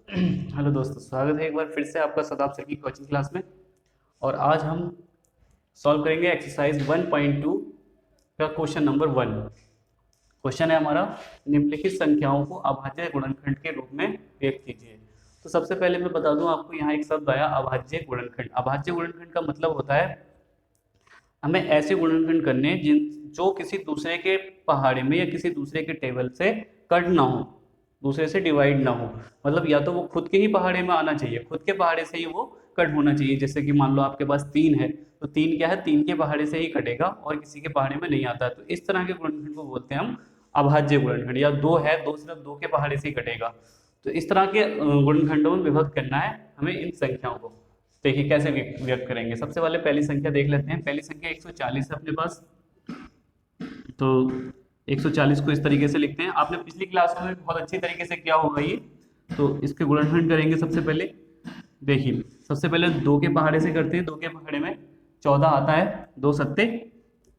Hello दोस्तों, स्वागत है एक बार फिर से आपका शताब सर की कोचिंग क्लास में। और आज हम सॉल्व करेंगे एक्सरसाइज 1.2 का क्वेश्चन नंबर 1। क्वेश्चन है हमारा, निम्नलिखित संख्याओं को अभाज्य गुणनखंड के रूप में व्यक्त कीजिए। तो सबसे पहले मैं बता दूं आपको, यहाँ एक शब्द आया अभाज्य गुणनखंड। अभाज्य गुणनखंड का मतलब होता है हमें ऐसे गुणनखंड करने जो किसी दूसरे के पहाड़े में या किसी दूसरे के टेबल से कट ना हो, दूसरे से डिवाइड ना हो। मतलब या तो वो खुद के ही पहाड़े में आना चाहिए, खुद के पहाड़े से ही वो कट होना चाहिए। जैसे कि मान लो आपके पास 3 है, तो 3 क्या है, 3 के पहाड़े से ही कटेगा और किसी के पहाड़े में नहीं आता है। तो इस तरह के गुणनखंड को बोलते हैं हम अभाज्य गुणनखंड। या 2 है, 2 सिर्फ 2 के पहाड़े से ही कटेगा। तो इस तरह के गुणनखंडों में विभक्त करना है हमें इन संख्याओं को। देखिए कैसे व्यक्त करेंगे। सबसे पहले पहली संख्या देख लेते हैं। पहली संख्या 140 है अपने पास। तो 140 को इस तरीके से लिखते हैं। आपने पिछली क्लासों में बहुत अच्छी तरीके से किया होगा ये। तो इसके गुणनखंड करेंगे सबसे पहले। देखिए सबसे पहले 2 के पहाड़े से करते हैं। 2 के पहाड़े में 14 आता है, 2 सत्ते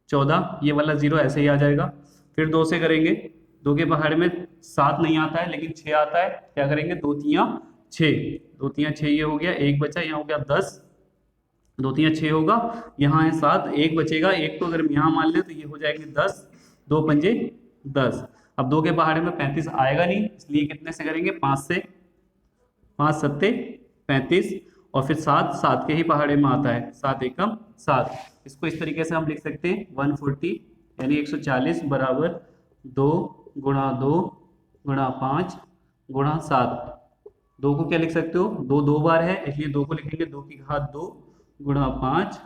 14, ये वाला 0 ऐसे ही आ जाएगा। फिर 2 से करेंगे। 2 के पहाड़े में 7 नहीं आता है लेकिन 6 आता है। क्या करेंगे, 2 तियां 6, 2 तियां 6, ये हो गया। एक बचा, यहाँ हो गया 10, 2 तियां 6 होगा, यहाँ है 7, एक बचेगा। एक को अगर हम यहाँ मान लें तो ये हो जाएंगे 10, 2 पंजे 10। अब 2 के पहाड़े में 35 आएगा नहीं, इसलिए कितने से करेंगे, 5 से। 5 सत्ते 35, और फिर 7, 7 के ही पहाड़े में आता है, 7 एकम 7। इसको इस तरीके से हम लिख सकते हैं 140 यानी 140 बराबर 2 गुणा 2 गुणा 5 गुणा 7। 2 को क्या लिख सकते हो, 2 2 बार है इसलिए 2 को लिखेंगे 2 की घात 2 गुणा 5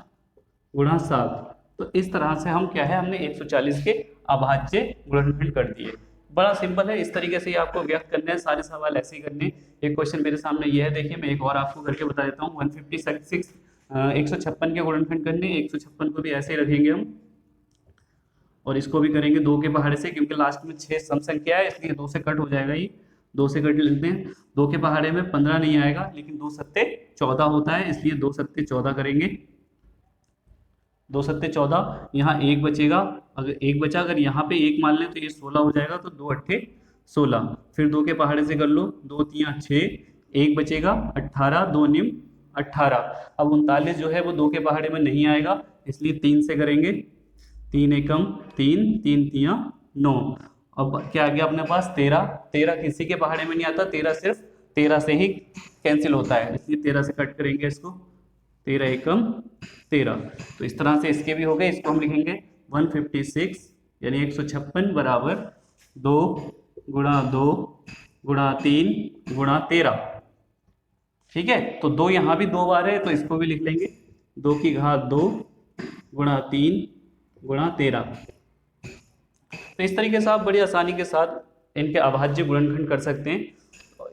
गुणा 7। तो इस तरह से हम क्या है, हमने 140 के अभाज्य गुणनखंड कर दिए। बड़ा सिंपल है, इस तरीके से ही आपको व्यक्त करने हैं। सारे सवाल ऐसे ही करने। एक क्वेश्चन मेरे सामने ये है, देखिए मैं एक और आपको करके बता देता हूँ। 156 156 के गुणनखंड करने। 156 को भी ऐसे ही रखेंगे हम, और इसको भी करेंगे 2 के पहाड़े से, क्योंकि लास्ट में 6 सम संख्या है इसलिए 2 से कट हो जाएगा। ये 2 से कट लेते हैं। 2 के पहाड़े में 15 नहीं आएगा, लेकिन 2 सत्ते 14 होता है इसलिए 2 सत्ते 14 करेंगे। 2 सत्ते 14, यहाँ एक बचेगा। अगर एक बचा, अगर यहाँ पे एक मान लें तो ये 16 हो जाएगा। तो 2 अट्ठे 16। फिर 2 के पहाड़े से कर लो, 2 तियां 6, एक बचेगा 18, 2 निम 18। अब 39 जो है वो 2 के पहाड़े में नहीं आएगा, इसलिए 3 से करेंगे। 3 एकम 3, 3 तियां 9। अब क्या आ गया अपने पास, 13। 13 किसी के पहाड़े में नहीं आता, 13 सिर्फ 13 से ही कैंसिल होता है, इसलिए 13 से कट करेंगे इसको। 13 एकम 13। तो इस तरह से इसके भी हो गए। इसको हम लिखेंगे 156 यानी 156 बराबर 2 गुणा 2 गुणा 3 गुणा 13। ठीक है, तो 2 यहाँ भी 2 बार है तो इसको भी लिख लेंगे 2 की घात 2 गुणा 3 गुणा 13। तो इस तरीके से आप बड़ी आसानी के साथ इनके अभाज्य गुणनखंड कर सकते हैं।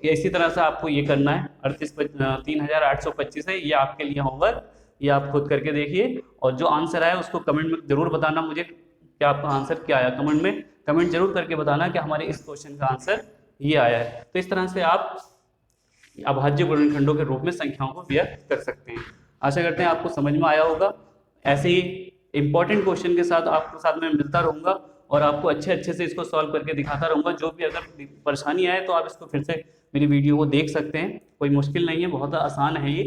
इसी तरह से आपको ये करना है। 38,825 है, ये आपके लिए होमवर्क, ये आप खुद करके देखिए। और जो आंसर आया उसको कमेंट में जरूर बताना मुझे कि आपका आंसर क्या आया। कमेंट जरूर करके बताना कि हमारे इस क्वेश्चन का आंसर ये आया है। तो इस तरह से आप अभाज्य गुणनखंडों के रूप में संख्याओं को व्यक्त कर सकते हैं। आशा करते हैं आपको समझ में आया होगा। ऐसे ही इंपॉर्टेंट क्वेश्चन के साथ आपके साथ मैं मिलता रहूंगा और आपको अच्छे से इसको सॉल्व करके दिखाता रहूंगा। जो भी अगर परेशानी आए तो आप इसको फिर से मेरी वीडियो को देख सकते हैं, कोई मुश्किल नहीं है, बहुत आसान है ये।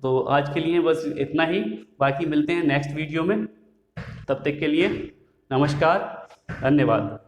तो आज के लिए बस इतना ही, बाकी मिलते हैं नेक्स्ट वीडियो में। तब तक के लिए नमस्कार, धन्यवाद।